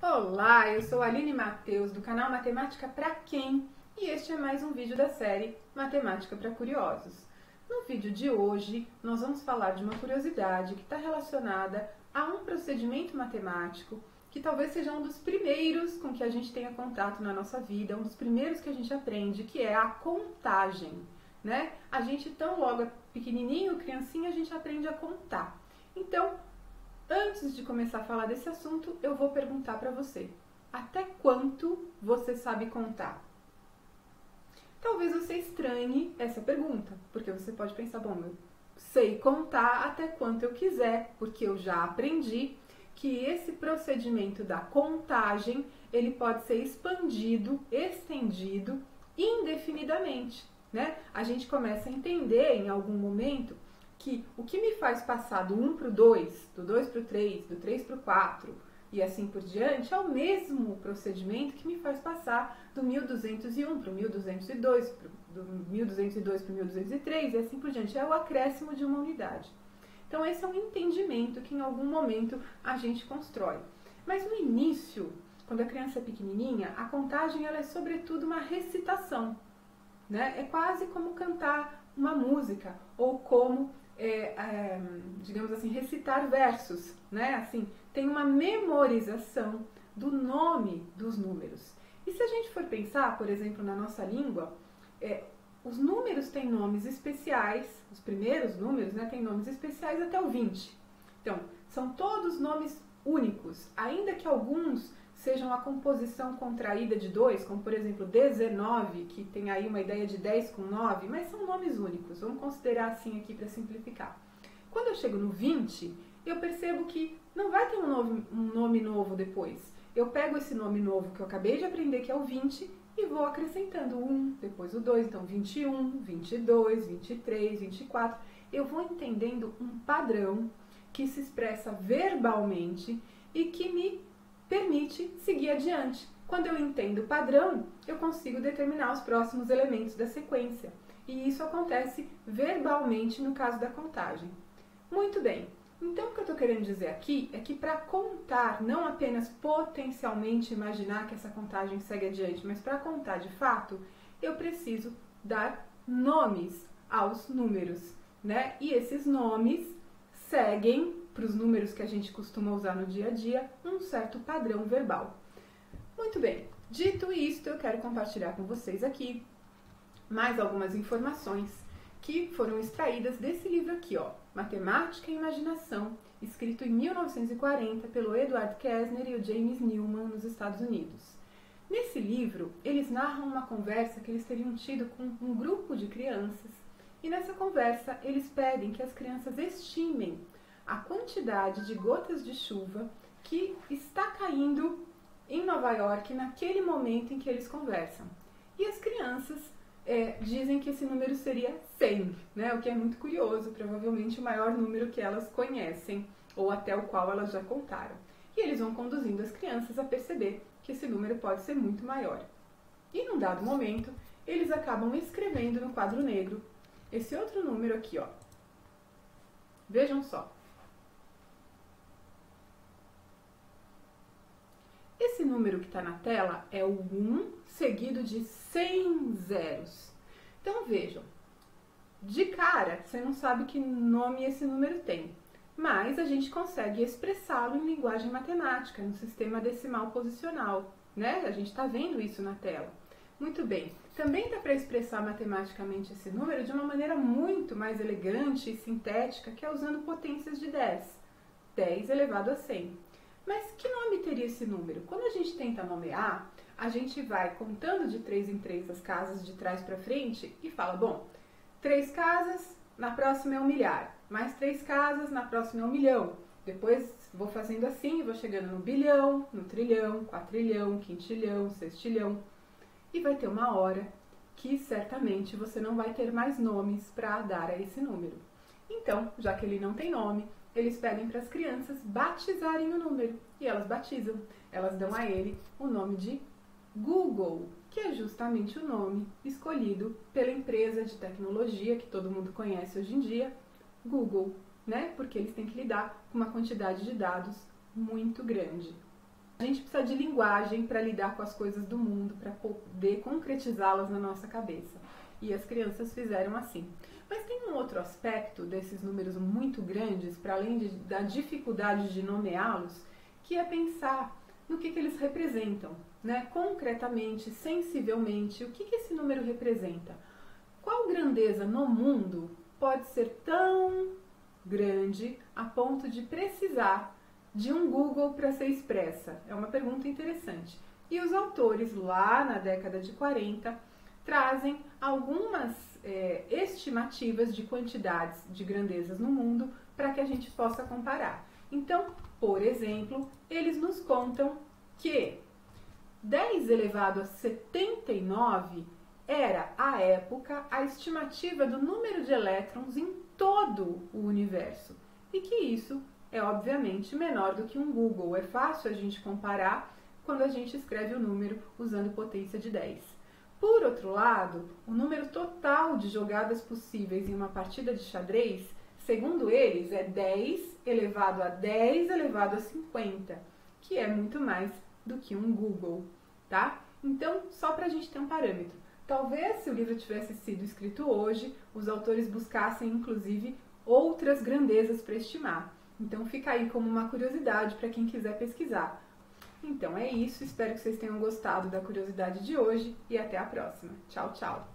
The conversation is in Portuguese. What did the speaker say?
Olá, eu sou a Aline Matheus do canal Matemática Pra Quem e este é mais um vídeo da série Matemática para Curiosos. No vídeo de hoje nós vamos falar de uma curiosidade que está relacionada a um procedimento matemático que talvez seja um dos primeiros com que a gente tenha contato na nossa vida, um dos primeiros que a gente aprende, que é a contagem, né? A gente tão logo é pequenininho, criancinha, a gente aprende a contar. Então, antes de começar a falar desse assunto, eu vou perguntar para você: até quanto você sabe contar? Talvez você estranhe essa pergunta, porque você pode pensar, bom, eu sei contar até quanto eu quiser, porque eu já aprendi que esse procedimento da contagem, ele pode ser expandido, estendido indefinidamente, né? A gente começa a entender em algum momento que o que me faz passar do 1 para o 2, do 2 para o 3, do 3 para o 4 e assim por diante, é o mesmo procedimento que me faz passar do 1201 para o 1202, do 1202 para o 1203 e assim por diante. É o acréscimo de uma unidade. Então esse é um entendimento que em algum momento a gente constrói. Mas no início, quando a criança é pequenininha, a contagem ela é sobretudo uma recitação, né? É quase como cantar uma música ou como digamos assim, recitar versos, né? Assim, tem uma memorização do nome dos números. E se a gente for pensar, por exemplo, na nossa língua, os números têm nomes especiais, os primeiros números, né, têm nomes especiais até o 20. Então, são todos nomes únicos, ainda que alguns sejam a composição contraída de 2, como por exemplo 19, que tem aí uma ideia de 10 com 9, mas são nomes únicos, vamos considerar assim aqui para simplificar. Quando eu chego no 20, eu percebo que não vai ter um nome novo depois. Eu pego esse nome novo que eu acabei de aprender, que é o 20, e vou acrescentando o 1, depois o 2, então 21, 22, 23, 24. Eu vou entendendo um padrão que se expressa verbalmente e que me permite seguir adiante. Quando eu entendo o padrão, eu consigo determinar os próximos elementos da sequência. E isso acontece verbalmente no caso da contagem. Muito bem. Então, o que eu estou querendo dizer aqui é que para contar, não apenas potencialmente imaginar que essa contagem segue adiante, mas para contar de fato, eu preciso dar nomes aos números, né? E esses nomes seguem, para os números que a gente costuma usar no dia a dia, um certo padrão verbal. Muito bem, dito isto, eu quero compartilhar com vocês aqui mais algumas informações que foram extraídas desse livro aqui, ó, Matemática e Imaginação, escrito em 1940 pelo Edward Kessner e o James Newman nos Estados Unidos. Nesse livro, eles narram uma conversa que eles teriam tido com um grupo de crianças e nessa conversa eles pedem que as crianças estimem a quantidade de gotas de chuva que está caindo em Nova York naquele momento em que eles conversam. E as crianças dizem que esse número seria 100, né? O que é muito curioso, provavelmente o maior número que elas conhecem ou até o qual elas já contaram. E eles vão conduzindo as crianças a perceber que esse número pode ser muito maior. E num dado momento, eles acabam escrevendo no quadro negro esse outro número aqui, ó. Vejam só. Esse número que está na tela é o 1 seguido de 100 zeros. Então vejam, de cara você não sabe que nome esse número tem, mas a gente consegue expressá-lo em linguagem matemática, no sistema decimal posicional, né? A gente está vendo isso na tela. Muito bem, também dá para expressar matematicamente esse número de uma maneira muito mais elegante e sintética, que é usando potências de 10. 10 elevado a 100. Mas que nome teria esse número? Quando a gente tenta nomear, a gente vai contando de 3 em 3 as casas de trás para frente e fala, bom, 3 casas, na próxima é 1 milhar, mais 3 casas, na próxima é 1 milhão. Depois vou fazendo assim, vou chegando no bilhão, no trilhão, quatrilhão, quintilhão, sextilhão. E vai ter uma hora que certamente você não vai ter mais nomes para dar a esse número. Então, já que ele não tem nome, eles pedem para as crianças batizarem o número. E elas batizam. Elas dão a ele o nome de Google, que é justamente o nome escolhido pela empresa de tecnologia que todo mundo conhece hoje em dia, Google, né? Porque eles têm que lidar com uma quantidade de dados muito grande. A gente precisa de linguagem para lidar com as coisas do mundo, para poder concretizá-las na nossa cabeça. E as crianças fizeram assim. Mas tem um outro aspecto desses números muito grandes, para além da dificuldade de nomeá-los, que é pensar no que eles representam, né? Concretamente, sensivelmente, o que esse número representa? Qual grandeza no mundo pode ser tão grande a ponto de precisar de um Google para ser expressa? É uma pergunta interessante. E os autores, lá na década de 40, trazem algumas estimativas de quantidades de grandezas no mundo para que a gente possa comparar. Então, por exemplo, eles nos contam que 10 elevado a 79 era, à época, a estimativa do número de elétrons em todo o universo. E que isso é, obviamente, menor do que um Google. É fácil a gente comparar quando a gente escreve o número usando potência de 10. Por outro lado, o número total de jogadas possíveis em uma partida de xadrez, segundo eles, é 10 elevado a 10 elevado a 50, que é muito mais do que um Google, tá? Então, só para a gente ter um parâmetro. Talvez, se o livro tivesse sido escrito hoje, os autores buscassem, inclusive, outras grandezas para estimar. Então, fica aí como uma curiosidade para quem quiser pesquisar. Então é isso, espero que vocês tenham gostado da curiosidade de hoje e até a próxima. Tchau, tchau!